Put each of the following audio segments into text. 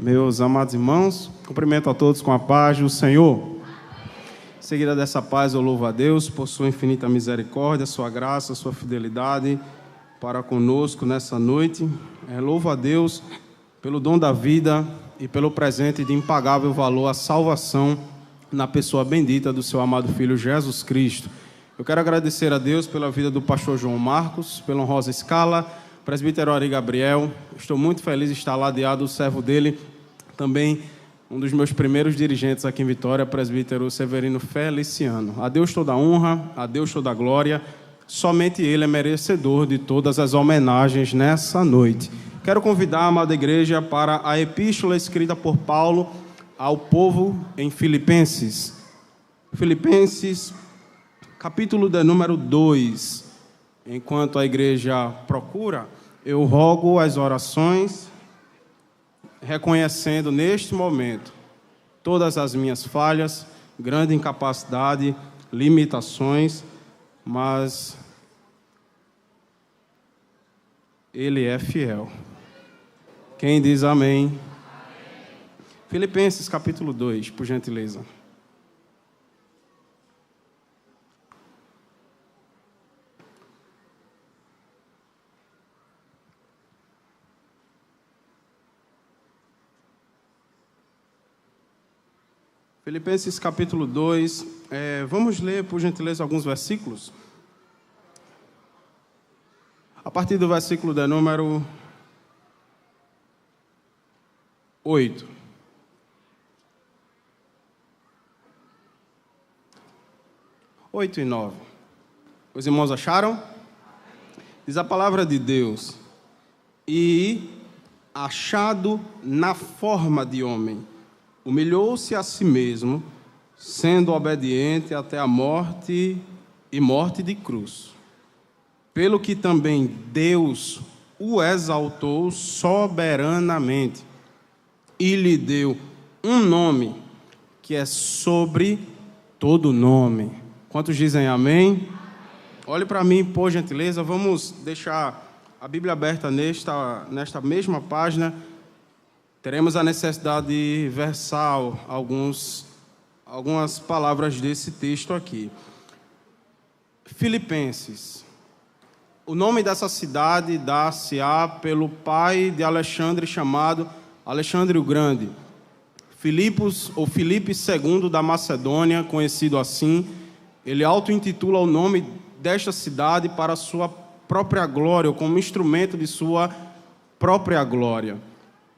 Meus amados irmãos, cumprimento a todos com a paz do Senhor. Em seguida dessa paz, eu louvo a Deus por sua infinita misericórdia, sua graça, sua fidelidade para conosco nessa noite. Louvo a Deus pelo dom da vida e pelo presente de impagável valor, a salvação na pessoa bendita do seu amado Filho Jesus Cristo. Eu quero agradecer a Deus pela vida do pastor João Marcos, pela honrosa escala, presbítero Ari Gabriel. Estou muito feliz de estar ladeado o servo dele, também um dos meus primeiros dirigentes aqui em Vitória, presbítero Severino Feliciano. A Deus toda a honra, a Deus toda a glória, somente Ele é merecedor de todas as homenagens nessa noite. Quero convidar a amada igreja para a epístola escrita por Paulo ao povo em Filipenses. Filipenses, capítulo de número 2. Enquanto a igreja procura, eu rogo as orações, reconhecendo neste momento todas as minhas falhas, grande incapacidade, limitações, mas Ele é fiel. Quem diz amém? Amém. Filipenses capítulo 2, por gentileza. Filipenses capítulo 2, vamos ler, por gentileza, alguns versículos. A partir do versículo de número 8. Oito e 9. Os irmãos acharam? Diz a palavra de Deus: e achado na forma de homem, humilhou-se a si mesmo, sendo obediente até a morte e morte de cruz. Pelo que também Deus o exaltou soberanamente e lhe deu um nome que é sobre todo nome. Quantos dizem amém? Olhe para mim, por gentileza. Vamos deixar a Bíblia aberta nesta mesma página. Teremos a necessidade de versar algumas palavras desse texto aqui. Filipenses. O nome dessa cidade dá-se-á pelo pai de Alexandre, chamado Alexandre o Grande. Filipos, ou Filipe II da Macedônia, conhecido assim, ele auto-intitula o nome desta cidade para sua própria glória, ou como instrumento de sua própria glória.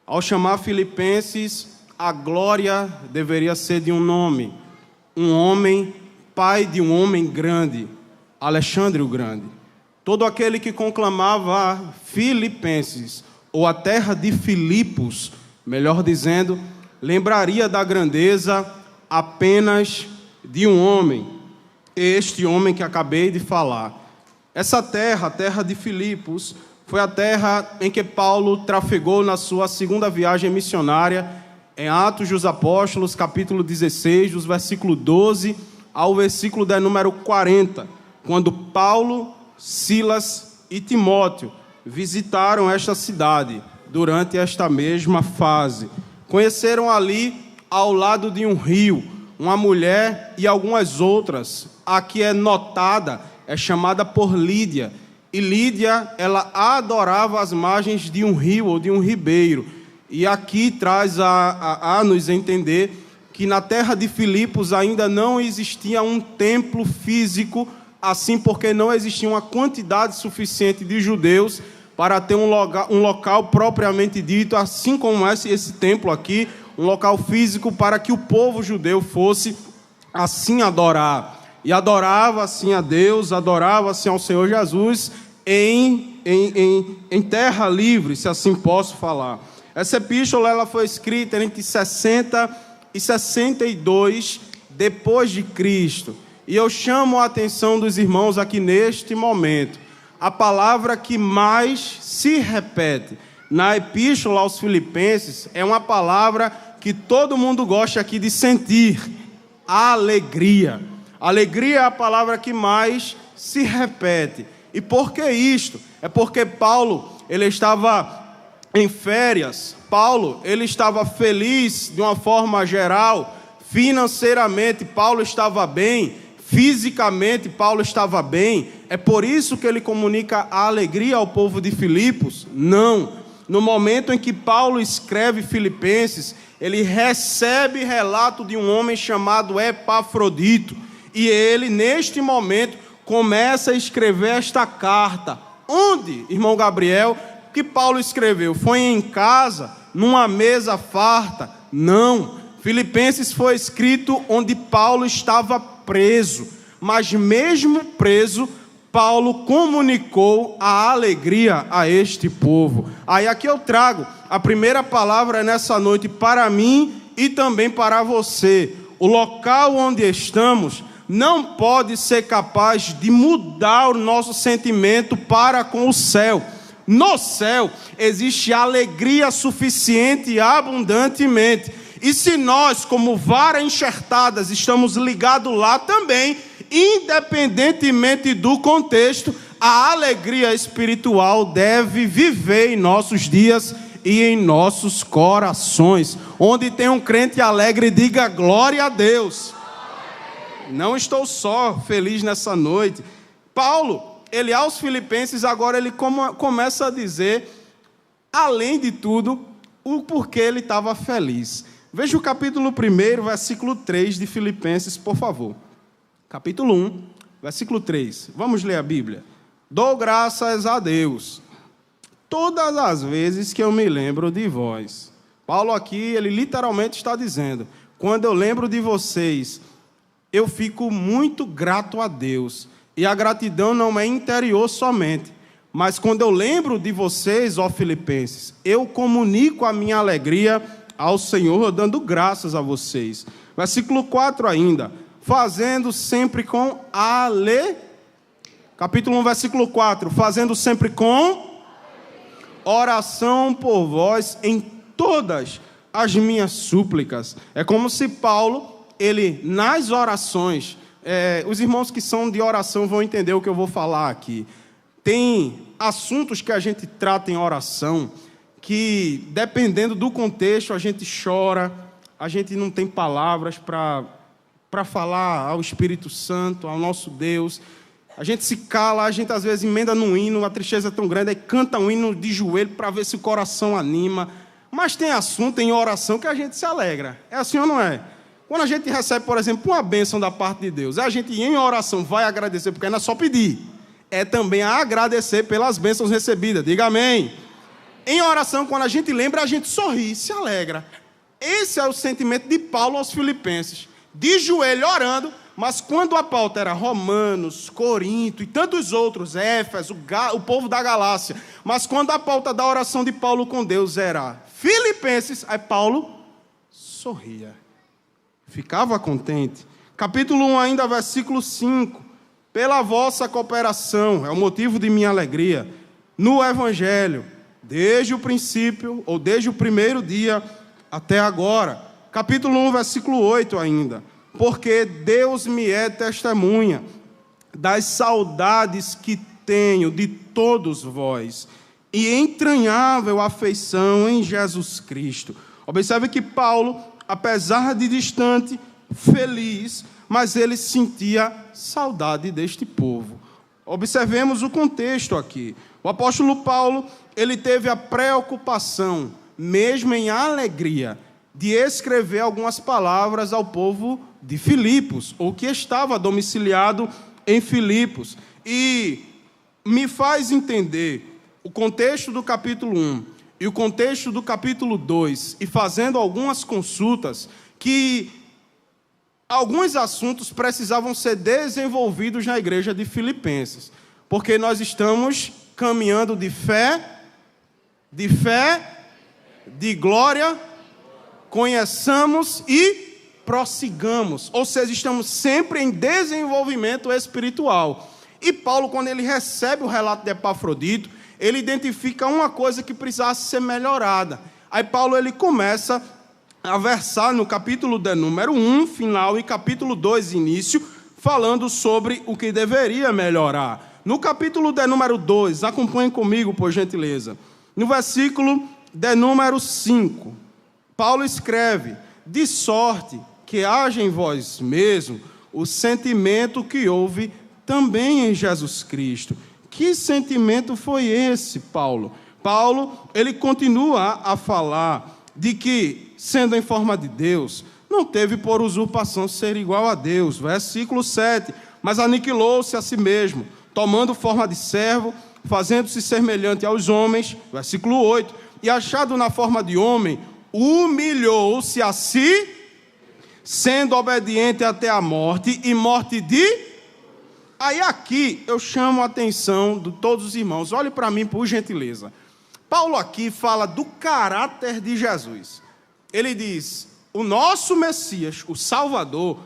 Ao chamar Filipenses, a glória deveria ser de um nome, um homem, pai de um homem grande, Alexandre o Grande. Todo aquele que conclamava Filipenses, ou a terra de Filipos, melhor dizendo, lembraria da grandeza apenas de um homem, este homem que acabei de falar. Essa terra, a terra de Filipos, foi a terra em que Paulo trafegou na sua segunda viagem missionária, em Atos dos Apóstolos, capítulo 16, dos versículos 12 ao versículo de número 40, quando Paulo, Silas e Timóteo visitaram esta cidade durante esta mesma fase. Conheceram ali, ao lado de um rio, uma mulher e algumas outras. A que é notada é chamada por Lídia. E Lídia, ela adorava as margens de um rio ou de um ribeiro. E aqui traz a nos entender que na terra de Filipos ainda não existia um templo físico, assim porque não existia uma quantidade suficiente de judeus para ter um local propriamente dito, assim como esse templo aqui, um local físico para que o povo judeu fosse assim adorar. E adorava assim a Deus, adorava assim ao Senhor Jesus, em terra livre, se assim posso falar. Essa epístola ela foi escrita entre 60 e 62 depois de Cristo. E eu chamo a atenção dos irmãos aqui neste momento. A palavra que mais se repete na epístola aos Filipenses é uma palavra que todo mundo gosta aqui de sentir: alegria. Alegria é a palavra que mais se repete. E por que isto? É porque Paulo, ele estava em férias. Paulo, ele estava feliz de uma forma geral, financeiramente Paulo estava bem, fisicamente Paulo estava bem. É por isso que ele comunica a alegria ao povo de Filipos? Não. No momento em que Paulo escreve Filipenses, ele recebe relato de um homem chamado Epafrodito, e ele, neste momento, começa a escrever esta carta. Onde, irmão Gabriel, que Paulo escreveu? Foi em casa, numa mesa farta? Não. Filipenses foi escrito onde Paulo estava preso, mas mesmo preso, Paulo comunicou a alegria a este povo. Aí aqui eu trago a primeira palavra nessa noite para mim e também para você. O local onde estamos não pode ser capaz de mudar o nosso sentimento para com o céu. No céu existe alegria suficiente e abundantemente. E se nós, como vara enxertadas, estamos ligados lá também, independentemente do contexto, a alegria espiritual deve viver em nossos dias e em nossos corações. Onde tem um crente alegre, diga glória a Deus. Não estou só feliz nessa noite. Paulo, ele aos Filipenses, agora ele começa a dizer, além de tudo, o porquê ele estava feliz. Veja o capítulo 1, versículo 3 de Filipenses, por favor. Capítulo 1, versículo 3. Vamos ler a Bíblia. Dou graças a Deus todas as vezes que eu me lembro de vós. Paulo aqui, ele literalmente está dizendo, quando eu lembro de vocês, eu fico muito grato a Deus. E a gratidão não é interior somente, mas quando eu lembro de vocês, ó Filipenses, eu comunico a minha alegria ao Senhor, dando graças a vocês. Versículo 4 ainda, fazendo sempre com Capítulo 1, versículo 4, fazendo sempre com oração por vós em todas as minhas súplicas. É como se Paulo, ele nas orações, os irmãos que são de oração vão entender o que eu vou falar aqui. Tem assuntos que a gente trata em oração, que dependendo do contexto a gente chora, a gente não tem palavras para falar ao Espírito Santo, ao nosso Deus. A gente se cala, a gente às vezes emenda num hino, a tristeza é tão grande, aí canta um hino de joelho para ver se o coração anima. Mas tem assunto em oração que a gente se alegra. É assim ou não é? Quando a gente recebe, por exemplo, uma bênção da parte de Deus, a gente em oração vai agradecer, porque não é só pedir, é também agradecer pelas bênçãos recebidas. Diga amém. Em oração, quando a gente lembra, a gente sorri, se alegra. Esse é o sentimento de Paulo aos Filipenses. De joelho orando, mas quando a pauta era Romanos, Corinto e tantos outros, Éfeso, o povo da Galácia, mas quando a pauta da oração de Paulo com Deus era Filipenses, aí Paulo sorria, ficava contente. Capítulo 1 ainda, versículo 5, pela vossa cooperação, é o motivo de minha alegria, no Evangelho, desde o princípio, ou desde o primeiro dia até agora. Capítulo 1, versículo 8 ainda. Porque Deus me é testemunha das saudades que tenho de todos vós, e entranhável afeição em Jesus Cristo. Observe que Paulo, apesar de distante, feliz, mas ele sentia saudade deste povo. Observemos o contexto aqui. O apóstolo Paulo, ele teve a preocupação, mesmo em alegria, de escrever algumas palavras ao povo de Filipos, ou que estava domiciliado em Filipos. E me faz entender o contexto do capítulo 1 e o contexto do capítulo 2, e fazendo algumas consultas, que alguns assuntos precisavam ser desenvolvidos na igreja de Filipenses, porque nós estamos caminhando de fé, de glória, conheçamos e prossigamos, ou seja, estamos sempre em desenvolvimento espiritual. E Paulo, quando ele recebe o relato de Epafrodito, ele identifica uma coisa que precisasse ser melhorada. Aí Paulo, ele começa a versar no capítulo de número 1, final, e capítulo 2, início, falando sobre o que deveria melhorar. No capítulo de número 2, acompanhem comigo, por gentileza. No versículo de número 5, Paulo escreve: de sorte que haja em vós mesmo o sentimento que houve também em Jesus Cristo. Que sentimento foi esse, Paulo? Paulo, ele continua a falar de que, sendo em forma de Deus, não teve por usurpação ser igual a Deus. Versículo 7, mas aniquilou-se a si mesmo, tomando forma de servo, fazendo-se semelhante aos homens. Versículo 8, e achado na forma de homem, humilhou-se a si, sendo obediente até a morte, e morte de... Aí aqui eu chamo a atenção de todos os irmãos, olhe para mim por gentileza. Paulo aqui fala do caráter de Jesus. Ele diz, o nosso Messias, o Salvador,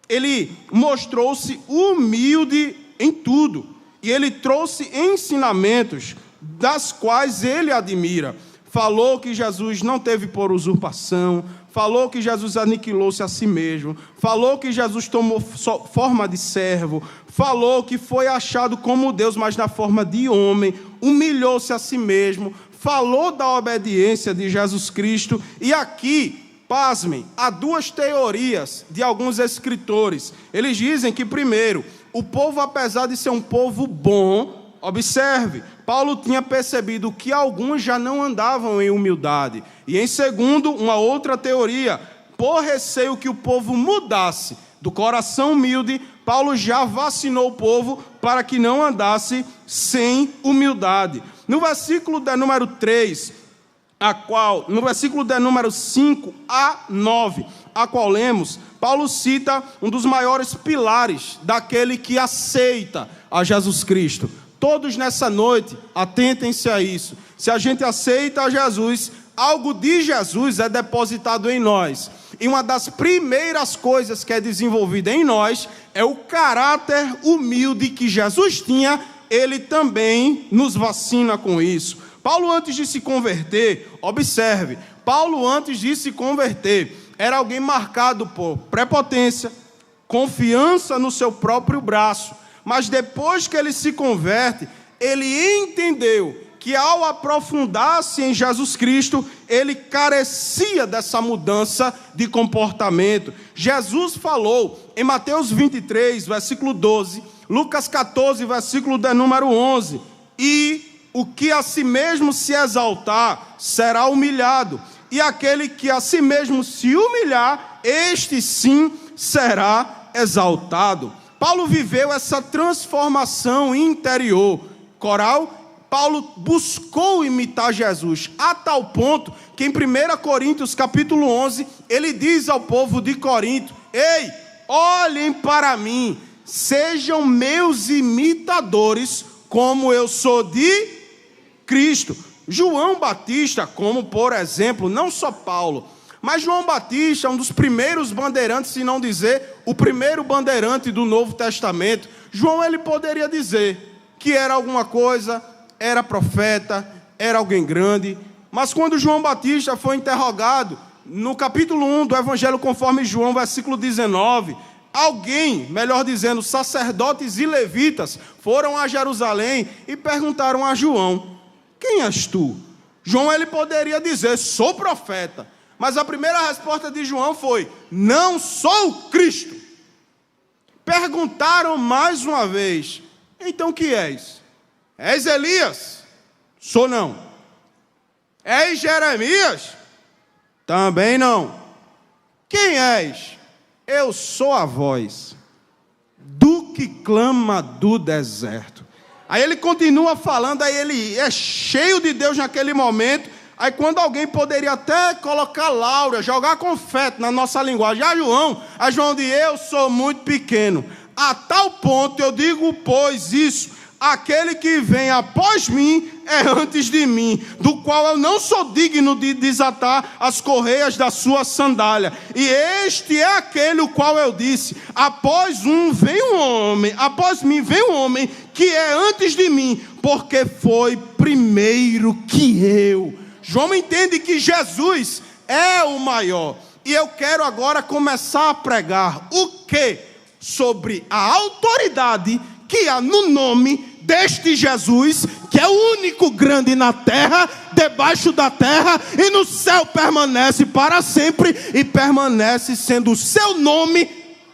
ele mostrou-se humilde em tudo, e ele trouxe ensinamentos das quais ele admira. Falou que Jesus não teve por usurpação, falou que Jesus aniquilou-se a si mesmo, falou que Jesus tomou forma de servo, falou que foi achado como Deus, mas na forma de homem, humilhou-se a si mesmo, falou da obediência de Jesus Cristo. E aqui, pasmem, há duas teorias de alguns escritores. Eles dizem que, primeiro, o povo, apesar de ser um povo bom, observe, Paulo tinha percebido que alguns já não andavam em humildade. E em segundo, uma outra teoria, por receio que o povo mudasse do coração humilde, Paulo já vacinou o povo para que não andasse sem humildade. No versículo de número 3, no versículo de número 5 a 9, a qual lemos, Paulo cita um dos maiores pilares daquele que aceita a Jesus Cristo. Todos nessa noite, atentem-se a isso. Se a gente aceita a Jesus, algo de Jesus é depositado em nós. E uma das primeiras coisas que é desenvolvida em nós é o caráter humilde que Jesus tinha. Ele também nos vacina com isso. Paulo, antes de se converter, observe, Paulo, antes de se converter, era alguém marcado por prepotência, confiança no seu próprio braço. Mas depois que ele se converte, ele entendeu que ao aprofundar-se em Jesus Cristo, ele carecia dessa mudança de comportamento. Jesus falou em Mateus 23, versículo 12, Lucas 14, versículo de número 11, e o que a si mesmo se exaltar será humilhado, e aquele que a si mesmo se humilhar, este sim será exaltado. Paulo viveu essa transformação interior. Coral, Paulo buscou imitar Jesus, a tal ponto que em 1 Coríntios capítulo 11, ele diz ao povo de Corinto: ei, olhem para mim, sejam meus imitadores, como eu sou de Cristo. João Batista, como por exemplo, não só Paulo, mas João Batista, um dos primeiros bandeirantes, se não dizer o primeiro bandeirante do Novo Testamento. João, ele poderia dizer que era alguma coisa, era profeta, era alguém grande, mas quando João Batista foi interrogado, no capítulo 1 do Evangelho conforme João, versículo 19, alguém, melhor dizendo, sacerdotes e levitas, foram a Jerusalém e perguntaram a João: quem és tu? João, ele poderia dizer: sou profeta. Mas a primeira resposta de João foi: não sou o Cristo. Perguntaram mais uma vez: então que és? És Elias? Sou não. És Jeremias? Também não. Quem és? Eu sou a voz do que clama do deserto. Aí ele continua falando, aí ele é cheio de Deus naquele momento. Aí quando alguém poderia até colocar laura, jogar confete na nossa linguagem, a João diz: eu sou muito pequeno. A tal ponto eu digo, pois, isso: aquele que vem após mim é antes de mim, do qual eu não sou digno de desatar as correias da sua sandália. E este é aquele o qual eu disse: após mim vem um homem que é antes de mim, porque foi primeiro que eu. João entende que Jesus é o maior. E eu quero agora começar a pregar o quê? Sobre a autoridade que há no nome deste Jesus, que é o único grande na terra, debaixo da terra e no céu, permanece para sempre e permanece sendo o seu nome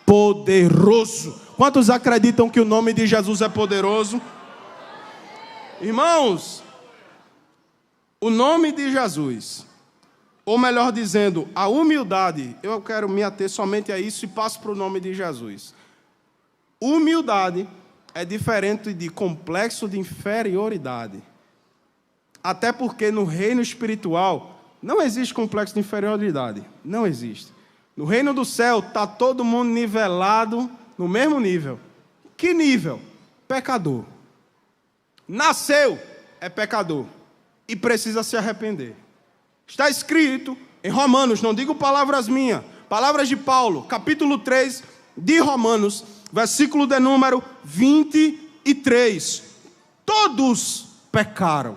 poderoso. Quantos acreditam que o nome de Jesus é poderoso? Irmãos, o nome de Jesus, ou melhor dizendo, a humildade, eu quero me ater somente a isso e passo para o nome de Jesus. Humildade é diferente de complexo de inferioridade. Até porque no reino espiritual não existe complexo de inferioridade. Não existe. No reino do céu está todo mundo nivelado no mesmo nível. Que nível? Pecador. Nasceu, é pecador. E precisa se arrepender. Está escrito em Romanos, não digo palavras minhas, palavras de Paulo, capítulo 3 de Romanos, versículo de número 23. Todos pecaram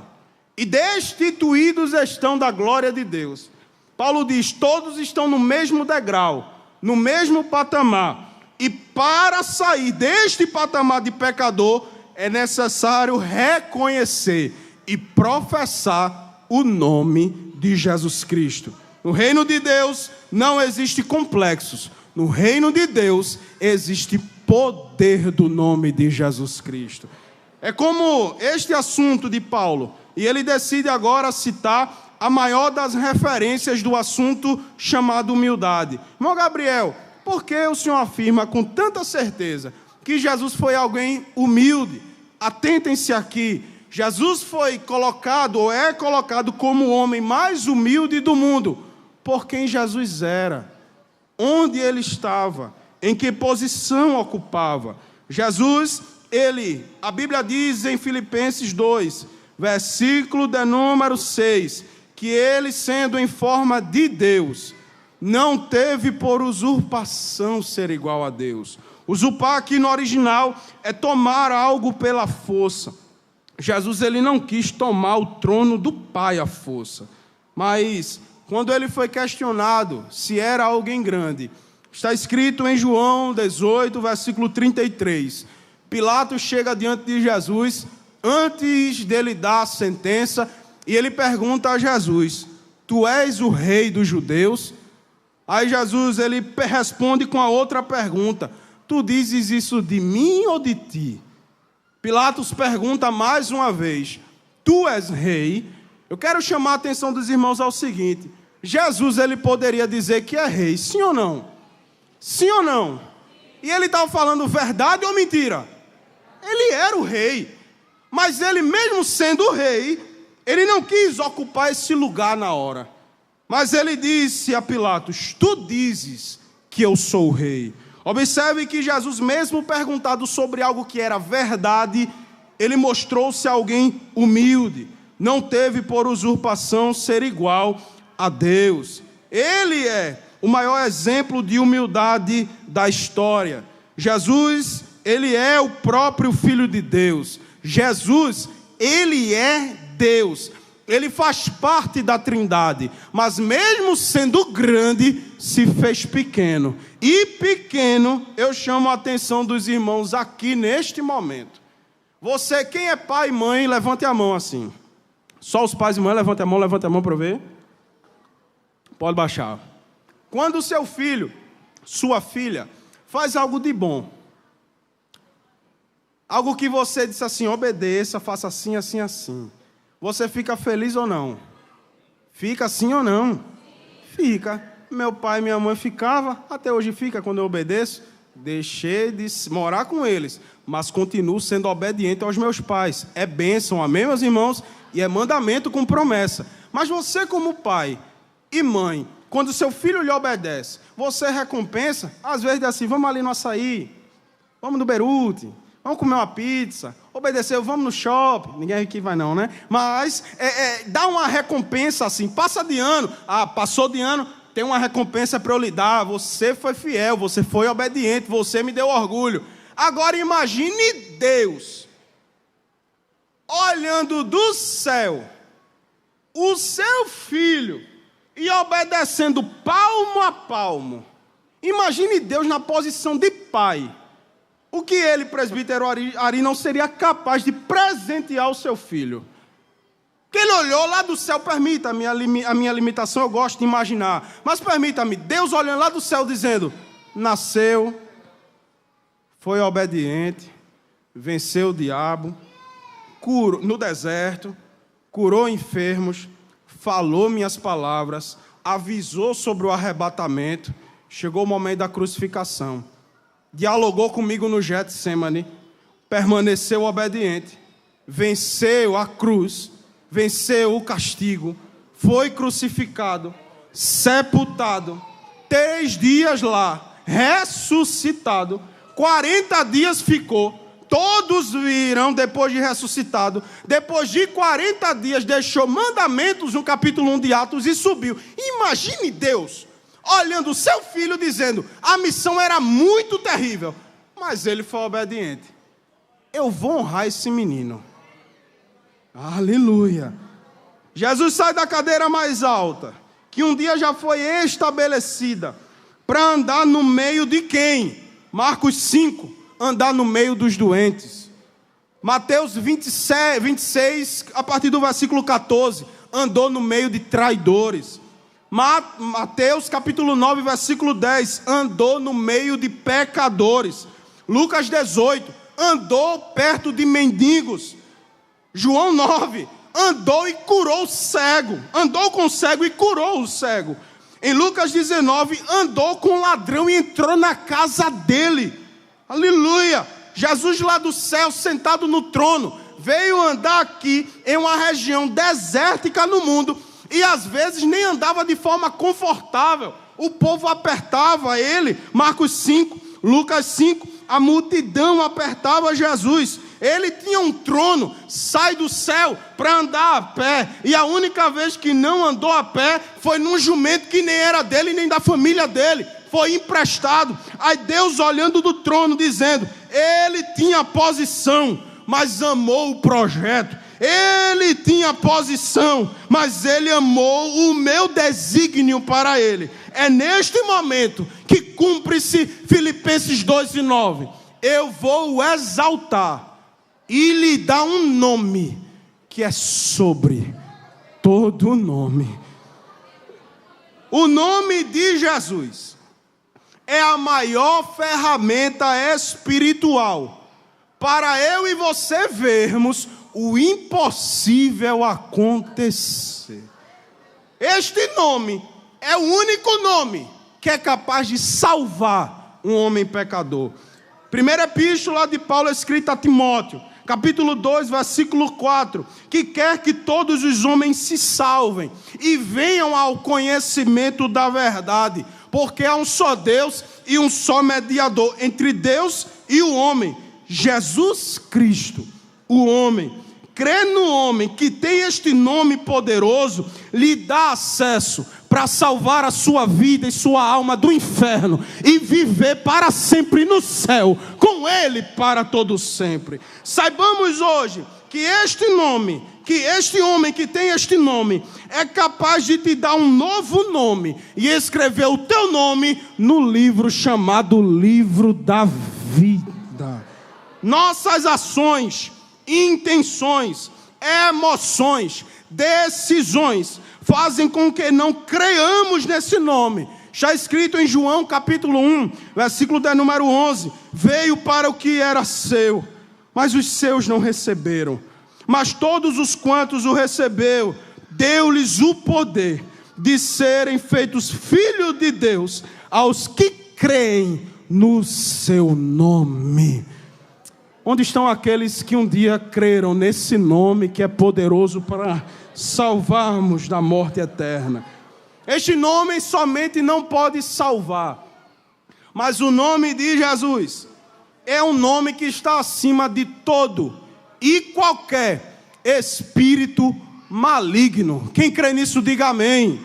e destituídos estão da glória de Deus. Paulo diz, todos estão no mesmo degrau, no mesmo patamar. E para sair deste patamar de pecador, é necessário reconhecer e professar o nome de Jesus Cristo. No reino de Deus não existe complexos. No reino de Deus existe poder do nome de Jesus Cristo. É como este assunto de Paulo, e ele decide agora citar a maior das referências do assunto chamado humildade. Irmão Gabriel, por que o senhor afirma com tanta certeza que Jesus foi alguém humilde? Atentem-se aqui, Jesus foi colocado, ou é colocado como o homem mais humilde do mundo, por quem Jesus era, onde ele estava, em que posição ocupava. Jesus, a Bíblia diz em Filipenses 2, versículo de número 6, que ele, sendo em forma de Deus, não teve por usurpação ser igual a Deus. Usurpar aqui no original é tomar algo pela força. Jesus, ele não quis tomar o trono do Pai à força. Mas, quando ele foi questionado se era alguém grande, está escrito em João 18, versículo 33. Pilatos chega diante de Jesus, antes dele dar a sentença, e ele pergunta a Jesus, tu és o rei dos judeus? Aí Jesus, ele responde com a outra pergunta, tu dizes isso de mim ou de ti? Pilatos pergunta mais uma vez, tu és rei? Eu quero chamar a atenção dos irmãos ao seguinte, Jesus, ele poderia dizer que é rei, sim ou não? Sim ou não? E ele estava falando verdade ou mentira? Ele era o rei, mas ele mesmo sendo o rei, ele não quis ocupar esse lugar na hora. Mas ele disse a Pilatos, tu dizes que eu sou o rei. Observe que Jesus, mesmo perguntado sobre algo que era verdade, ele mostrou-se alguém humilde. Não teve por usurpação ser igual a Deus. Ele é o maior exemplo de humildade da história. Jesus, ele é o próprio Filho de Deus. Jesus, ele é Deus. Ele faz parte da Trindade, mas mesmo sendo grande, se fez pequeno. E pequeno, eu chamo a atenção dos irmãos aqui neste momento. Você, quem é pai e mãe, levante a mão assim. Só os pais e mães, levante a mão para eu ver. Pode baixar. Quando o seu filho, sua filha, faz algo de bom, algo que você disse assim, obedeça, faça assim, assim, assim. Você fica feliz ou não? Fica sim ou não? Fica. Meu pai e minha mãe ficava, até hoje fica quando eu obedeço. Deixei de morar com eles, mas continuo sendo obediente aos meus pais. É bênção, amém, meus irmãos? E é mandamento com promessa. Mas você como pai e mãe, quando seu filho lhe obedece, você recompensa? Às vezes diz assim, vamos ali no açaí, vamos no Berute, vamos comer uma pizza, obedeceu, vamos no shopping, ninguém aqui vai não, né? Mas dá uma recompensa assim, passa de ano, passou de ano, tem uma recompensa para eu lhe dar, você foi fiel, você foi obediente, você me deu orgulho. Agora imagine Deus, olhando do céu, o seu filho, e obedecendo palmo a palmo. Imagine Deus na posição de pai. O que ele, presbítero Ari, não seria capaz de presentear o seu filho? Que ele olhou lá do céu, permita a minha limitação, eu gosto de imaginar, mas permita-me, Deus olhando lá do céu dizendo, nasceu, foi obediente, venceu o diabo, curou no deserto, curou enfermos, falou minhas palavras, avisou sobre o arrebatamento, chegou o momento da crucificação, dialogou comigo no Getsemane, permaneceu obediente, venceu a cruz, venceu o castigo, foi crucificado, sepultado, 3 dias lá, ressuscitado, 40 dias ficou, todos viram depois de ressuscitado, depois de 40 dias deixou mandamentos no capítulo 1 de Atos e subiu. Imagine Deus olhando o seu filho dizendo, a missão era muito terrível, mas ele foi obediente. Eu vou honrar esse menino. Aleluia. Jesus sai da cadeira mais alta, que um dia já foi estabelecida, para andar no meio de quem? Marcos 5, andar no meio dos doentes. Mateus 26, a partir do versículo 14, andou no meio de traidores. Mateus capítulo 9, versículo 10, andou no meio de pecadores. Lucas 18, andou perto de mendigos. João 9, andou e curou o cego. Andou com o cego e curou o cego. Em Lucas 19, andou com o ladrão e entrou na casa dele. Aleluia! Jesus lá do céu, sentado no trono, veio andar aqui em uma região desértica no mundo. E às vezes nem andava de forma confortável. O povo apertava ele. Marcos 5, Lucas 5, a multidão apertava Jesus. Ele tinha um trono, sai do céu para andar a pé. E a única vez que não andou a pé foi num jumento que nem era dele, nem da família dele. Foi emprestado. Aí Deus olhando do trono dizendo, ele tinha posição, mas amou o projeto. Ele tinha posição, mas ele amou o meu desígnio para ele. É neste momento que cumpre-se Filipenses 2:9. Eu vou o exaltar e lhe dar um nome que é sobre todo nome. O nome de Jesus é a maior ferramenta espiritual para eu e você vermos o impossível acontecer. Este nome é o único nome que é capaz de salvar um homem pecador. Primeira epístola de Paulo escrita a Timóteo, capítulo 2, versículo 4, que quer que todos os homens se salvem e venham ao conhecimento da verdade, porque há um só Deus e um só mediador entre Deus e o homem, Jesus Cristo, o homem. Crer no homem que tem este nome poderoso lhe dá acesso para salvar a sua vida e sua alma do inferno e viver para sempre no céu com ele para todo sempre. Saibamos hoje que este nome, que este homem que tem este nome é capaz de te dar um novo nome e escrever o teu nome no livro chamado Livro da Vida. Nossas ações, intenções, emoções, decisões fazem com que não creiamos nesse nome. Já escrito em João capítulo 1, versículo de número 11, veio para o que era seu, mas os seus não receberam. Mas todos os quantos o recebeu, deu-lhes o poder de serem feitos filhos de Deus, aos que creem no seu nome. Onde estão aqueles que um dia creram nesse nome que é poderoso para salvarmos da morte eterna? Este nome somente não pode salvar, mas o nome de Jesus é um nome que está acima de todo e qualquer espírito maligno. Quem crê nisso, diga amém.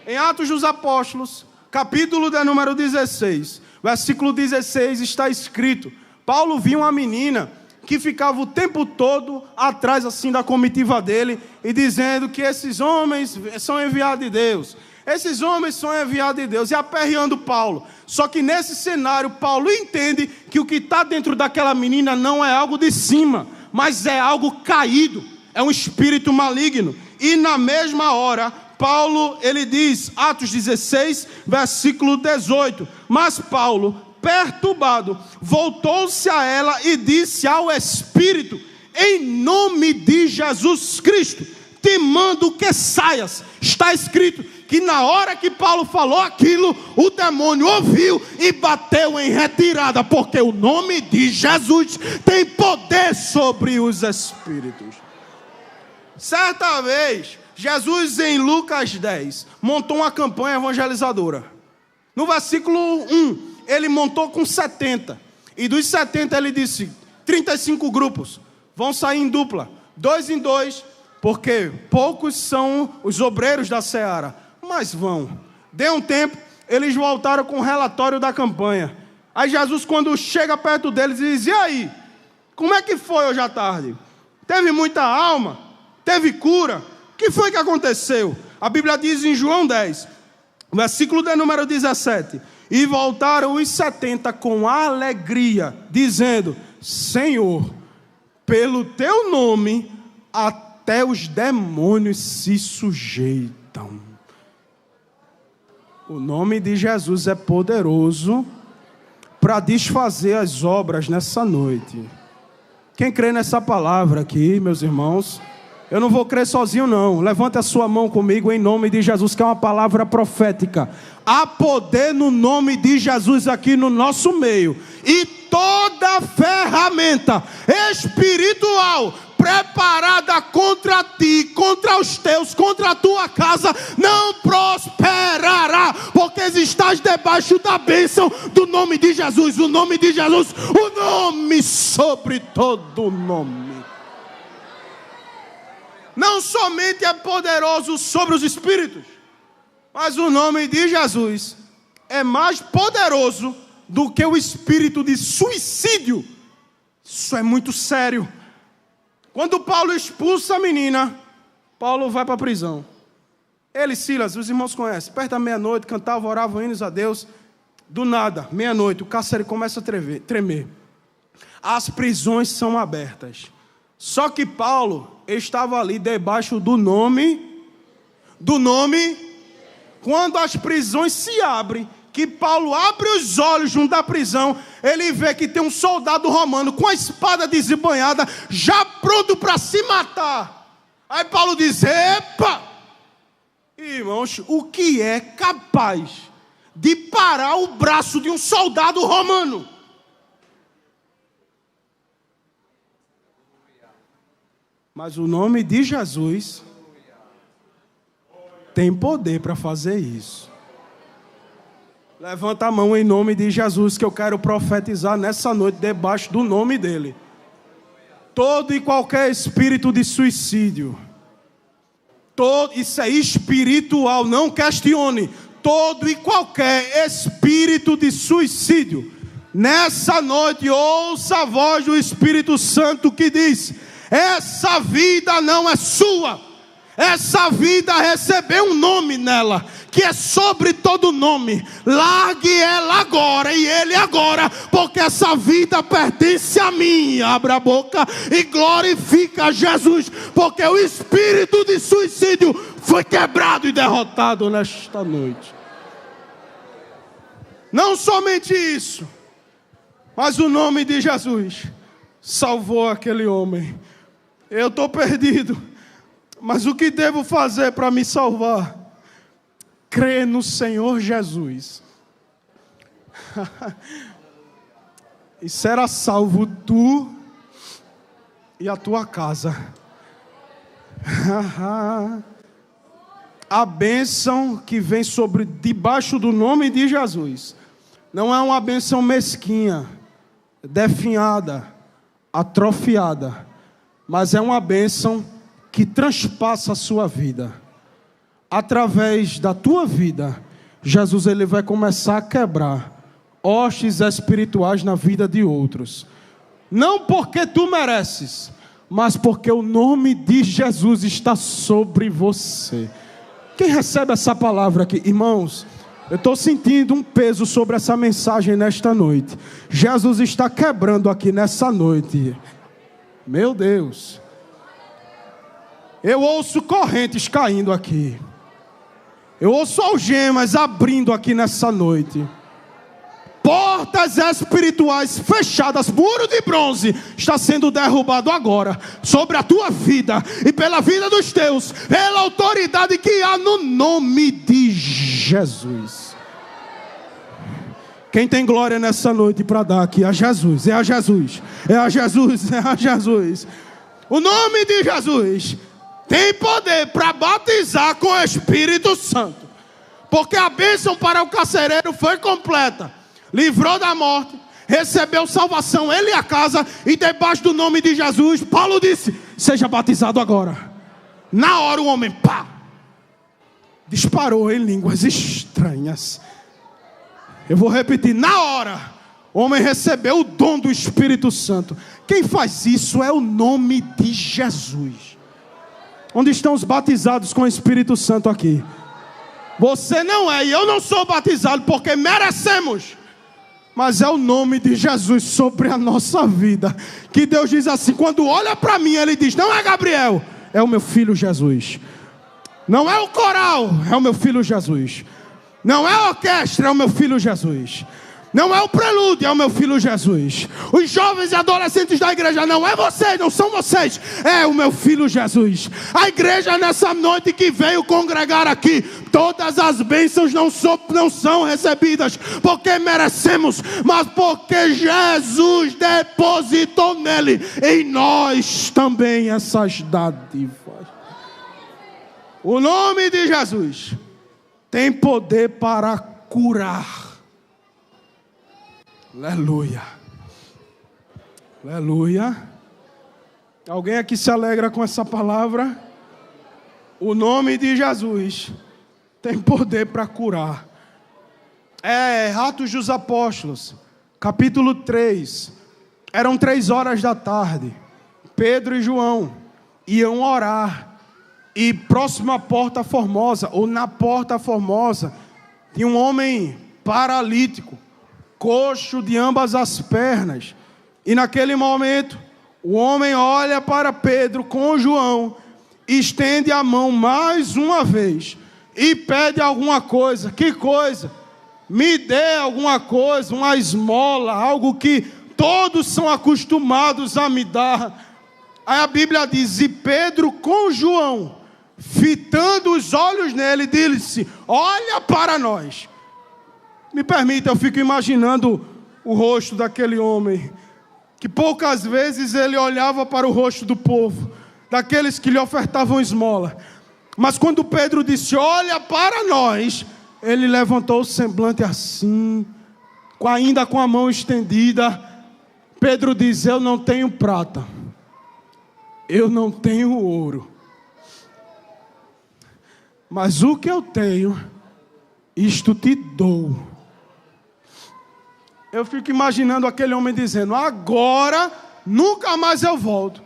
Em Atos dos Apóstolos, capítulo de número 16, versículo 16, está escrito: Paulo viu uma menina que ficava o tempo todo atrás assim da comitiva dele e dizendo que esses homens são enviados de Deus. Esses homens são enviados de Deus e aperreando Paulo. Só que nesse cenário, Paulo entende que o que está dentro daquela menina não é algo de cima, mas é algo caído, é um espírito maligno. E na mesma hora, Paulo, ele diz, Atos 16, versículo 18, mas Paulo, perturbado, voltou-se a ela e disse ao espírito: em nome de Jesus Cristo, te mando que saias. Está escrito que na hora que Paulo falou aquilo, o demônio ouviu e bateu em retirada, porque o nome de Jesus tem poder sobre os espíritos. Certa vez, Jesus em Lucas 10 montou uma campanha evangelizadora. No versículo 1, ele montou com 70, e dos 70 ele disse: 35 grupos vão sair em dupla, 2 em 2, porque poucos são os obreiros da seara, mas vão. Deu um tempo, eles voltaram com o relatório da campanha. Aí Jesus, quando chega perto deles, diz: e aí, como é que foi hoje à tarde? Teve muita alma? Teve cura? O que foi que aconteceu? A Bíblia diz em João 10, versículo de número 17: e voltaram os 70 com alegria, dizendo: Senhor, pelo teu nome até os demônios se sujeitam. O nome de Jesus é poderoso para desfazer as obras nessa noite. Quem crê nessa palavra aqui, meus irmãos? Eu não vou crer sozinho não. Levante a sua mão comigo em nome de Jesus, que é uma palavra profética. Há poder no nome de Jesus aqui no nosso meio. E toda ferramenta espiritual preparada contra ti, contra os teus, contra a tua casa, não prosperará, porque estás debaixo da bênção do nome de Jesus. O nome de Jesus, o nome sobre todo nome. Não somente é poderoso sobre os espíritos, mas o nome de Jesus é mais poderoso do que o espírito de suicídio. Isso é muito sério. Quando Paulo expulsa a menina, Paulo vai para a prisão. Ele e Silas, os irmãos conhecem, perto da meia-noite, cantavam, oravam hinos a Deus. Do nada, meia-noite, o cárcere começa a tremer. As prisões são abertas. Só que Paulo estava ali debaixo do nome. Quando as prisões se abrem, que Paulo abre os olhos junto da prisão, ele vê que tem um soldado romano com a espada desembanhada, já pronto para se matar. Aí Paulo diz: epa! Irmãos, o que é capaz de parar o braço de um soldado romano? Mas o nome de Jesus tem poder para fazer isso. Levanta a mão em nome de Jesus, que eu quero profetizar nessa noite debaixo do nome dele. Todo e qualquer espírito de suicídio, isso é espiritual, não questione. Todo e qualquer espírito de suicídio, nessa noite ouça a voz do Espírito Santo que diz: essa vida não é sua. Essa vida recebeu um nome nela, que é sobre todo nome. Largue ela agora e ele agora, porque essa vida pertence a mim. Abra a boca e glorifica a Jesus, porque o espírito de suicídio foi quebrado e derrotado nesta noite. Não somente isso, mas o nome de Jesus salvou aquele homem. Eu estou perdido, mas o que devo fazer para me salvar? Crê no Senhor Jesus e será salvo tu e a tua casa. A bênção que vem debaixo do nome de Jesus não é uma bênção mesquinha, definhada, atrofiada, mas é uma bênção que transpassa a sua vida. Através da tua vida, Jesus ele vai começar a quebrar hostes espirituais na vida de outros. Não porque tu mereces, mas porque o nome de Jesus está sobre você. Quem recebe essa palavra aqui? Irmãos, eu estou sentindo um peso sobre essa mensagem nesta noite. Jesus está quebrando aqui nessa noite. Meu Deus. Eu ouço correntes caindo aqui. Eu ouço algemas abrindo aqui nessa noite. Portas espirituais fechadas, muro de bronze está sendo derrubado agora sobre a tua vida e pela vida dos teus, pela autoridade que há no nome de Jesus. Quem tem glória nessa noite para dar aqui? A Jesus, é a Jesus, é a Jesus, é a Jesus. O nome de Jesus tem poder para batizar com o Espírito Santo, porque a bênção para o carcereiro foi completa. Livrou da morte, recebeu salvação, ele e a casa, e debaixo do nome de Jesus, Paulo disse: seja batizado agora. Na hora o homem, pá, disparou em línguas estranhas. Eu vou repetir, na hora o homem recebeu o dom do Espírito Santo. Quem faz isso é o nome de Jesus. Onde estão os batizados com o Espírito Santo aqui? Você não é, e eu não sou batizado porque merecemos. Mas é o nome de Jesus sobre a nossa vida. Que Deus diz assim, quando olha para mim, Ele diz: não é Gabriel, é o meu filho Jesus. Não é o coral, é o meu filho Jesus. Não é a orquestra, é o meu filho Jesus. Não é o prelúdio, é o meu filho Jesus. Os jovens e adolescentes da igreja, não é vocês, não são vocês, é o meu filho Jesus. A igreja nessa noite que veio congregar aqui, todas as bênçãos não são recebidas porque merecemos, mas porque Jesus depositou nele, em nós também, essas dádivas. O nome de Jesus tem poder para curar. Aleluia. Aleluia. Alguém aqui se alegra com essa palavra? O nome de Jesus tem poder para curar. Atos dos Apóstolos, capítulo 3. Eram 3 horas da tarde. Pedro e João iam orar. E próximo à Porta Formosa, ou na Porta Formosa, tinha um homem paralítico, coxo de ambas as pernas. E naquele momento, o homem olha para Pedro com João, estende a mão mais uma vez e pede alguma coisa. Que coisa? Me dê alguma coisa, uma esmola, algo que todos são acostumados a me dar. Aí a Bíblia diz: e Pedro com João, fitando os olhos nele, disse: olha para nós. Me permita, eu fico imaginando o rosto daquele homem, que poucas vezes ele olhava para o rosto do povo, daqueles que lhe ofertavam esmola. Mas quando Pedro disse: olha para nós, ele levantou o semblante assim, ainda com a mão estendida. Pedro diz: eu não tenho prata, eu não tenho ouro, mas o que eu tenho, isto te dou. Eu fico imaginando aquele homem dizendo: agora, nunca mais eu volto.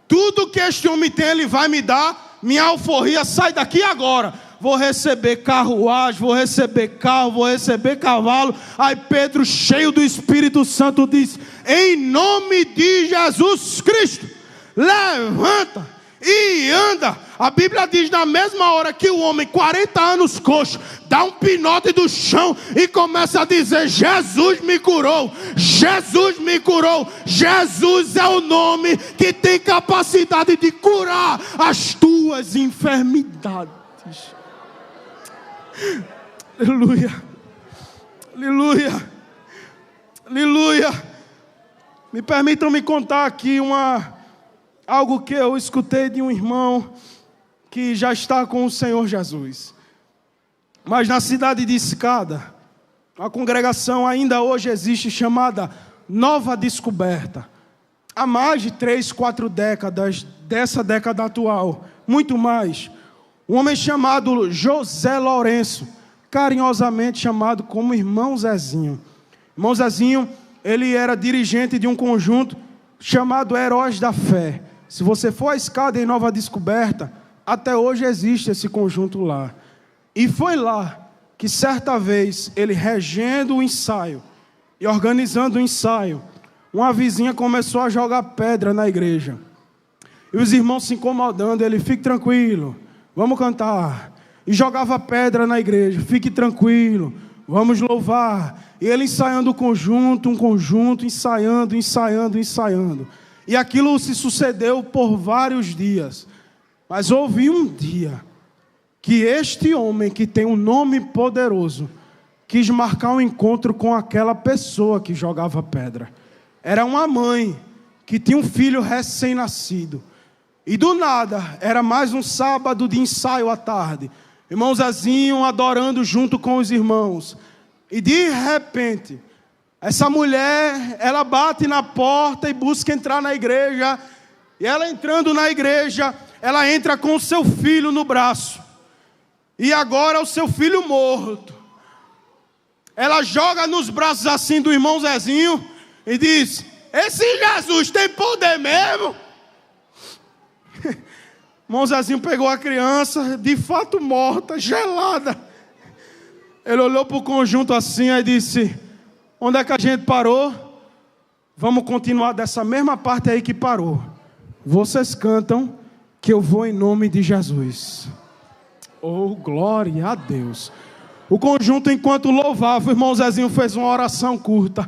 Tudo que este homem tem, ele vai me dar. Minha alforria sai daqui agora. Vou receber carruagem, vou receber carro, vou receber cavalo. Aí Pedro, cheio do Espírito Santo, diz: em nome de Jesus Cristo, levanta e anda. A Bíblia diz: na mesma hora que o homem, 40 anos coxo, dá um pinote do chão e começa a dizer: Jesus me curou, Jesus me curou. Jesus é o nome que tem capacidade de curar as tuas enfermidades. Aleluia, aleluia, aleluia. Me permitam me contar aqui algo que eu escutei de um irmão que já está com o Senhor Jesus. Mas na cidade de Escada, a congregação ainda hoje existe, chamada Nova Descoberta. Há mais de 3, 4 décadas dessa década atual, muito mais. Um homem chamado José Lourenço, carinhosamente chamado como Irmão Zezinho. Irmão Zezinho, ele era dirigente de um conjunto chamado Heróis da Fé. Se você for à Escada em Nova Descoberta, até hoje existe esse conjunto lá. E foi lá que certa vez, ele regendo o ensaio e organizando o ensaio, uma vizinha começou a jogar pedra na igreja. E os irmãos se incomodando, ele: fique tranquilo, vamos cantar. E jogava pedra na igreja: fique tranquilo, vamos louvar. E ele ensaiando um conjunto, ensaiando. E aquilo se sucedeu por vários dias. Mas houve um dia que este homem, que tem um nome poderoso, quis marcar um encontro com aquela pessoa que jogava pedra. Era uma mãe que tinha um filho recém-nascido. E do nada, era mais um sábado de ensaio à tarde. Irmão Zezinho adorando junto com os irmãos. E de repente, essa mulher, ela bate na porta e busca entrar na igreja. E ela entrando na igreja, ela entra com o seu filho no braço. E agora o seu filho morto. Ela joga nos braços assim do irmão Zezinho e diz: esse Jesus tem poder mesmo? Irmão Zezinho pegou a criança, de fato morta, gelada. Ele olhou para o conjunto assim e disse: onde é que a gente parou? Vamos continuar dessa mesma parte aí que parou. Vocês cantam que eu vou em nome de Jesus. Oh, glória a Deus. O conjunto, enquanto louvava, o irmão Zezinho fez uma oração curta.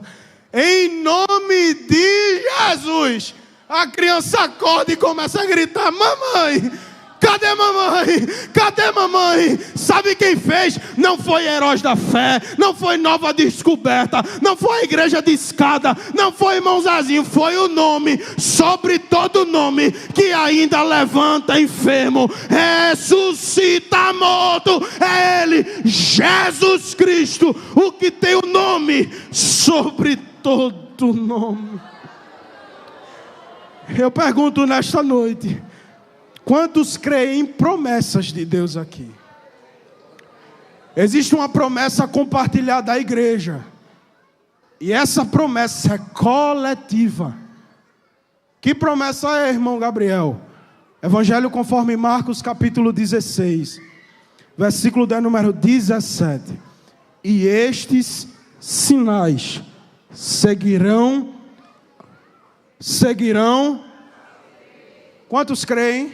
Em nome de Jesus. A criança acorda e começa a gritar: mamãe, cadê mamãe? Cadê mamãe? Sabe quem fez? Não foi Heróis da Fé, não foi Nova Descoberta, não foi a Igreja de Escada, não foi irmão Zezinho, foi o nome, sobre todo nome, que ainda levanta enfermo, ressuscita morto. É Ele, Jesus Cristo, o que tem o nome sobre todo nome. Eu pergunto nesta noite: quantos creem em promessas de Deus aqui? Existe uma promessa compartilhada à igreja. E essa promessa é coletiva. Que promessa é, irmão Gabriel? Evangelho conforme Marcos capítulo 16. Versículo de número 17. E estes sinais seguirão. Quantos creem?